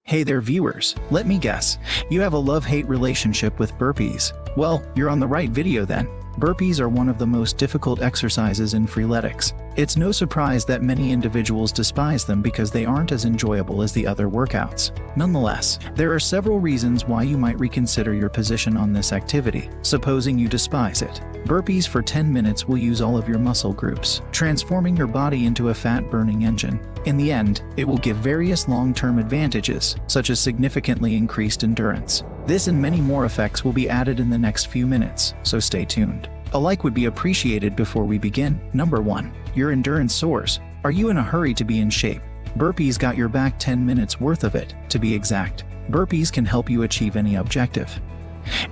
Hey there viewers, let me guess, you have a love-hate relationship with burpees. Well, you're on the right video then. Burpees are one of the most difficult exercises in freeletics. It's no surprise that many individuals despise them because they aren't as enjoyable as the other workouts. Nonetheless, there are several reasons why you might reconsider your position on this activity, supposing you despise it. Burpees for 10 minutes will use all of your muscle groups, transforming your body into a fat-burning engine. In the end, it will give various long-term advantages, such as significantly increased endurance. This and many more effects will be added in the next few minutes, so stay tuned. A like would be appreciated before we begin. Number 1. Your endurance soars. Are you in a hurry to be in shape? Burpees got your back 10 minutes worth of it, to be exact. Burpees can help you achieve any objective.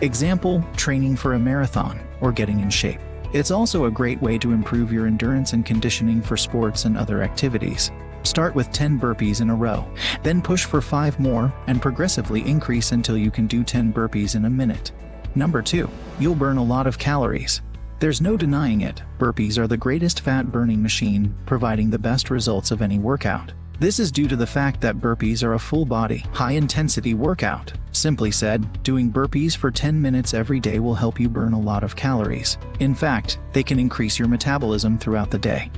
Example, training for a marathon, or getting in shape. It's also a great way to improve your endurance and conditioning for sports and other activities. Start with 10 burpees in a row, then push for 5 more, and progressively increase until you can do 10 burpees in a minute. Number 2. You'll burn a lot of calories. There's no denying it, burpees are the greatest fat-burning machine, providing the best results of any workout. This is due to the fact that burpees are a full-body, high-intensity workout. Simply said, doing burpees for 10 minutes every day will help you burn a lot of calories. In fact, they can increase your metabolism throughout the day,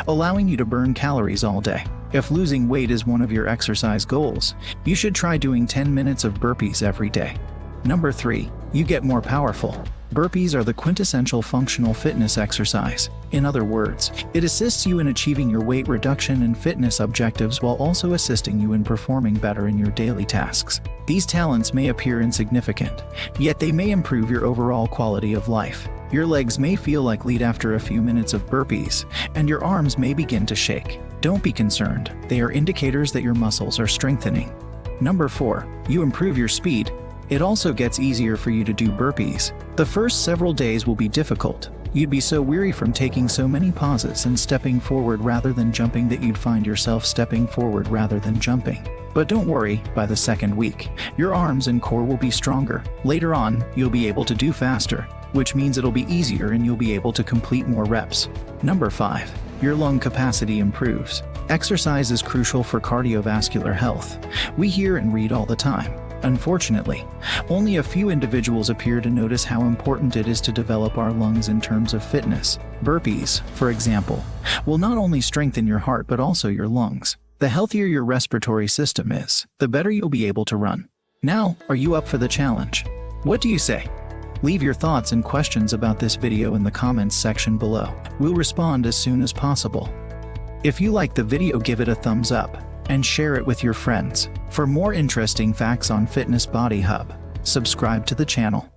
allowing you to burn calories all day. If losing weight is one of your exercise goals, you should try doing 10 minutes of burpees every day. Number 3. You get more powerful. Burpees are the quintessential functional fitness exercise. In other words, it assists you in achieving your weight reduction and fitness objectives while also assisting you in performing better in your daily tasks. These talents may appear insignificant, yet they may improve your overall quality of life. Your legs may feel like lead after a few minutes of burpees, and your arms may begin to shake. Don't be concerned, they are indicators that your muscles are strengthening. Number 4. You improve your speed. It also gets easier for you to do burpees. The first several days will be difficult. You'd be so weary from taking so many pauses and stepping forward rather than jumping that you'd find yourself stepping forward rather than jumping. But don't worry, by the second week, your arms and core will be stronger. Later on, you'll be able to do faster, which means it'll be easier and you'll be able to complete more reps. Number 5. Your lung capacity improves. Exercise is crucial for cardiovascular health. We hear and read all the time. Unfortunately, only a few individuals appear to notice how important it is to develop our lungs in terms of fitness. Burpees, for example, will not only strengthen your heart but also your lungs. The healthier your respiratory system is, the better you'll be able to run. Now, are you up for the challenge? What do you say? Leave your thoughts and questions about this video in the comments section below. We'll respond as soon as possible. If you like the video, give it a thumbs up and share it with your friends. For more interesting facts on Fitness Body Hub, subscribe to the channel.